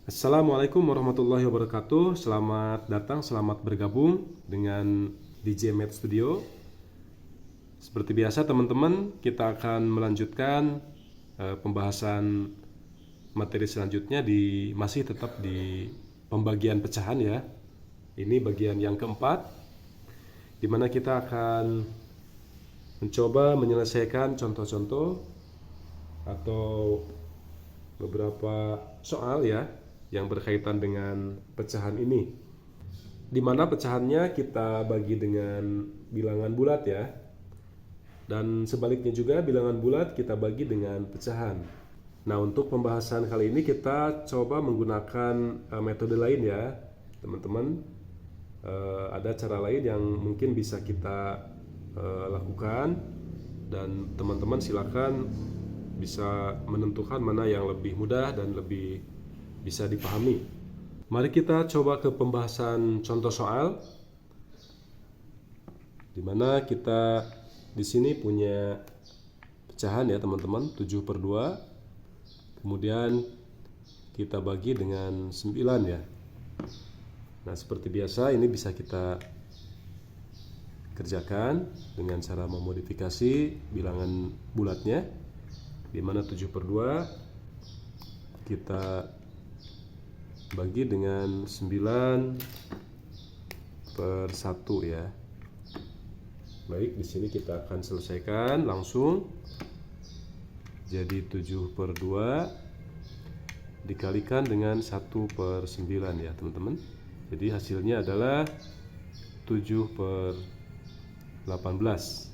Assalamualaikum warahmatullahi wabarakatuh. Selamat datang, selamat bergabung dengan DJ Med Studio. Seperti biasa teman-teman, kita akan melanjutkan pembahasan materi selanjutnya masih tetap di pembagian pecahan ya. Ini bagian yang keempat, di mana kita akan mencoba menyelesaikan contoh-contoh atau beberapa soal ya yang berkaitan dengan pecahan ini, di mana pecahannya kita bagi dengan bilangan bulat ya, dan sebaliknya juga bilangan bulat kita bagi dengan pecahan. Nah, untuk pembahasan kali ini kita coba menggunakan metode lain ya teman-teman. Ada cara lain yang mungkin bisa kita lakukan, dan teman-teman silakan bisa menentukan mana yang lebih mudah dan lebih bisa dipahami. Mari kita coba ke pembahasan contoh soal, di mana kita di sini punya pecahan ya teman-teman, 7/2. Kemudian kita bagi dengan 9 ya. Nah, seperti biasa ini bisa kita kerjakan dengan cara memodifikasi bilangan bulatnya, di mana 7/2 kita bagi dengan 9/1 ya. Baik, di sini kita akan selesaikan langsung. Jadi 7/2 dikalikan dengan 1/9 ya teman-teman. Jadi hasilnya adalah 7/18.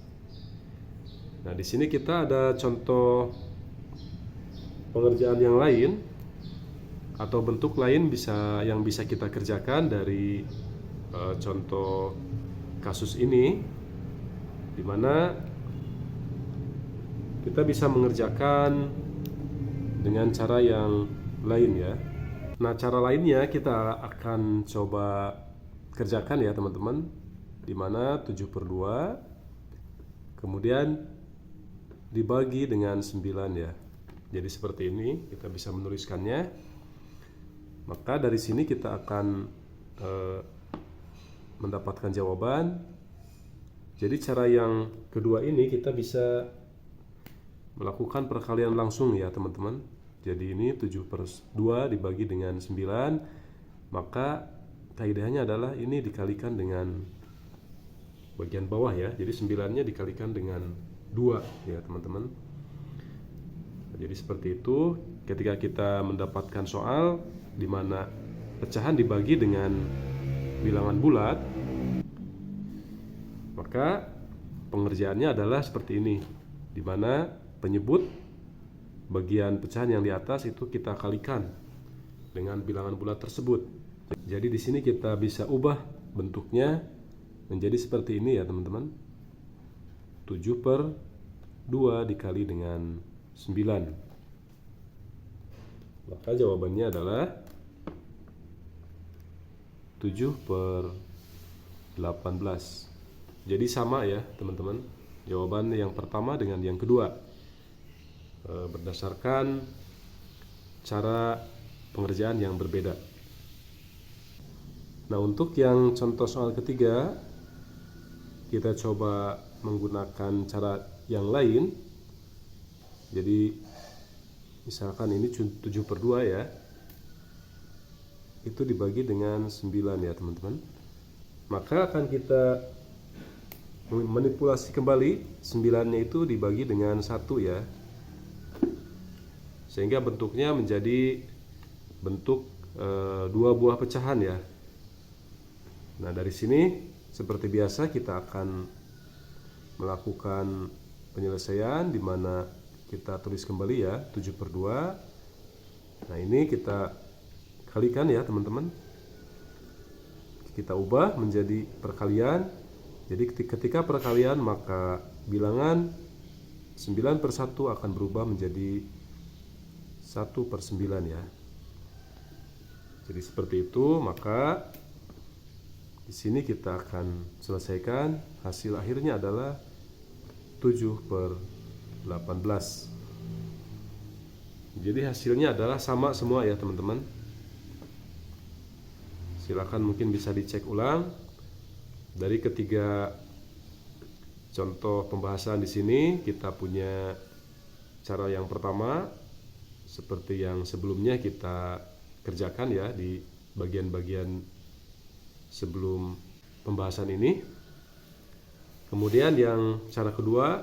Nah, di sini kita ada contoh pengerjaan yang lain atau bentuk lain yang bisa kita kerjakan dari contoh kasus ini, di mana kita bisa mengerjakan dengan cara yang lain ya. Nah, cara lainnya kita akan coba kerjakan ya teman-teman, di mana 7/2 kemudian dibagi dengan 9 ya. Jadi seperti ini kita bisa menuliskannya. Maka dari sini kita akan mendapatkan jawaban. Jadi cara yang kedua ini kita bisa melakukan perkalian langsung ya teman-teman. Jadi ini 7/2 dibagi dengan 9, maka kaidahnya adalah ini dikalikan dengan bagian bawah ya. Jadi 9-nya dikalikan dengan 2 ya teman-teman. Jadi seperti itu ketika kita mendapatkan soal di mana pecahan dibagi dengan bilangan bulat, maka pengerjaannya adalah seperti ini, di mana penyebut bagian pecahan yang di atas itu kita kalikan dengan bilangan bulat tersebut. Jadi di sini kita bisa ubah bentuknya menjadi seperti ini ya teman-teman. 7/2 dikali dengan 9. Maka jawabannya adalah 7/18. Jadi sama ya teman-teman, jawaban yang pertama dengan yang kedua, berdasarkan cara pengerjaan yang berbeda. Nah, untuk yang contoh soal ketiga, kita coba menggunakan cara yang lain. Jadi misalkan ini 7/2 ya, itu dibagi dengan 9 ya teman-teman. Maka akan kita manipulasi kembali 9-nya itu dibagi dengan 1 ya, sehingga bentuknya menjadi bentuk 2 buah pecahan ya. Nah, dari sini seperti biasa kita akan melakukan penyelesaian, di mana kita tulis kembali ya 7/2. Nah, ini kita kalikan ya teman-teman. Kita ubah menjadi perkalian. Jadi ketika perkalian maka bilangan 9/1 akan berubah menjadi 1/9 ya. Jadi seperti itu, maka di sini kita akan selesaikan. Hasil akhirnya adalah 7/18. Jadi hasilnya adalah sama semua ya teman-teman. Silakan mungkin bisa dicek ulang dari ketiga contoh pembahasan di sini. Kita punya cara yang pertama seperti yang sebelumnya kita kerjakan ya di bagian-bagian sebelum pembahasan ini. Kemudian yang cara kedua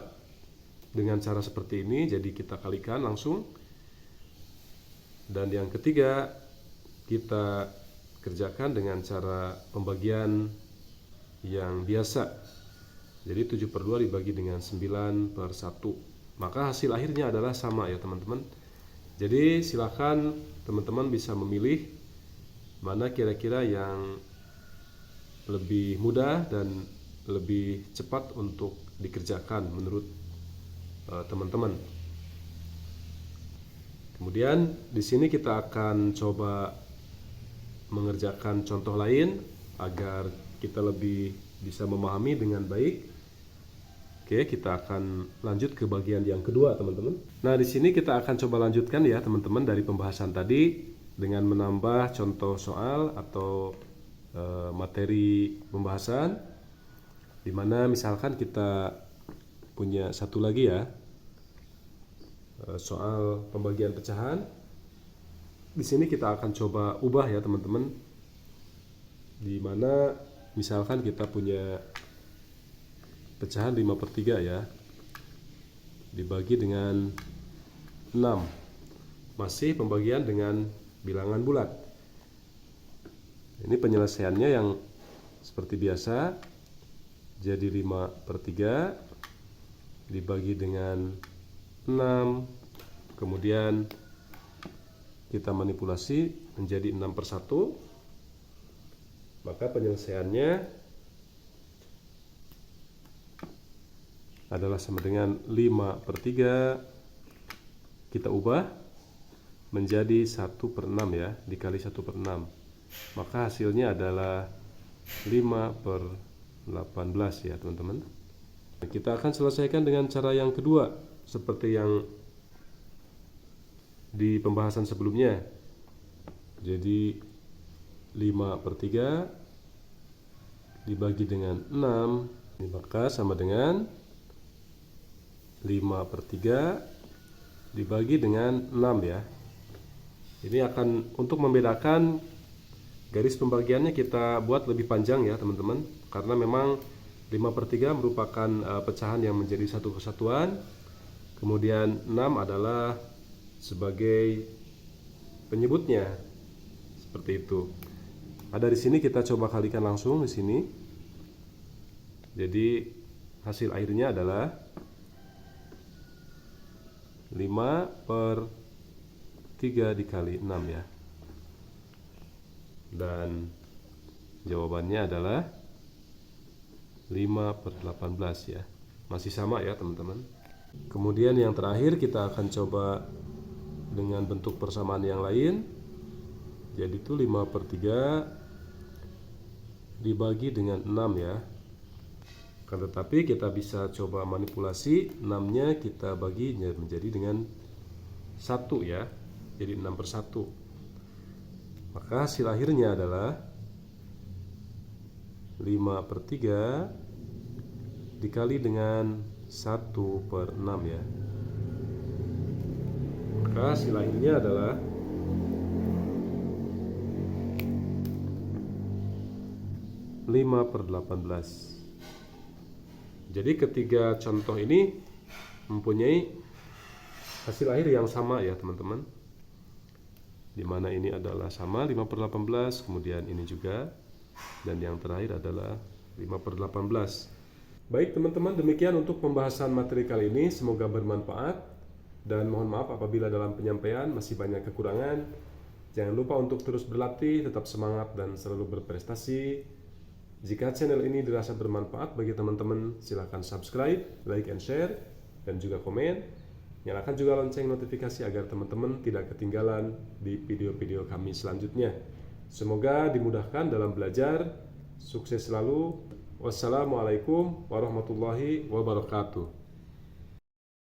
dengan cara seperti ini, jadi kita kalikan langsung. Dan yang ketiga kita kerjakan dengan cara pembagian yang biasa. Jadi 7/2 dibagi dengan 9/1. Maka hasil akhirnya adalah sama ya teman-teman. Jadi silakan teman-teman bisa memilih mana kira-kira yang lebih mudah dan lebih cepat untuk dikerjakan menurut teman-teman. Kemudian di sini kita akan coba mengerjakan contoh lain agar kita lebih bisa memahami dengan baik. Oke, kita akan lanjut ke bagian yang kedua, teman-teman. Nah, di sini kita akan coba lanjutkan ya, teman-teman, dari pembahasan tadi dengan menambah contoh soal atau materi pembahasan, di mana misalkan kita punya satu lagi ya, soal pembagian pecahan. Di sini kita akan coba ubah ya teman-teman, di mana misalkan kita punya pecahan 5/3 ya, dibagi dengan 6. Masih pembagian dengan bilangan bulat. Ini penyelesaiannya yang seperti biasa. Jadi 5/3 dibagi dengan 6, kemudian kita manipulasi menjadi 6/1, maka penyelesaiannya adalah sama dengan 5/3 kita ubah menjadi 1/6 ya, dikali 1/6, maka hasilnya adalah 5/18 ya teman-teman. Kita akan selesaikan dengan cara yang kedua seperti yang di pembahasan sebelumnya. Jadi 5/3 dibagi dengan 6, maka sama dengan 5/3 dibagi dengan 6 ya. Ini akan, untuk membedakan garis pembagiannya kita buat lebih panjang ya teman-teman, karena memang 5/3 merupakan pecahan yang menjadi satu kesatuan. Kemudian 6 adalah sebagai penyebutnya. Seperti itu. Ada di sini, kita coba kalikan langsung di sini. Jadi hasil akhirnya adalah 5/3 dikali 6 ya. Dan jawabannya adalah 5/18 ya. Masih sama ya teman-teman. Kemudian yang terakhir kita akan coba dengan bentuk persamaan yang lain. Jadi itu 5/3 dibagi dengan 6 ya. Akan tetapi kita bisa coba manipulasi 6-nya kita bagi menjadi dengan 1 ya. Jadi 6/1. Maka hasil akhirnya adalah 5/3 dikali dengan 1/6 ya. Maka hasil akhirnya adalah 5/18. Jadi ketiga contoh ini mempunyai hasil akhir yang sama ya teman-teman, dimana ini adalah sama 5/18, kemudian ini juga, dan yang terakhir adalah 5/18. Baik teman-teman, demikian untuk pembahasan materi kali ini. Semoga bermanfaat, dan mohon maaf apabila dalam penyampaian masih banyak kekurangan. Jangan lupa untuk terus berlatih, tetap semangat, dan selalu berprestasi. Jika channel ini dirasa bermanfaat bagi teman-teman, silahkan subscribe, like, and share, dan juga komen. Nyalakan juga lonceng notifikasi agar teman-teman tidak ketinggalan di video-video kami selanjutnya. Semoga dimudahkan dalam belajar. Sukses selalu. Wassalamualaikum warahmatullahi wabarakatuh.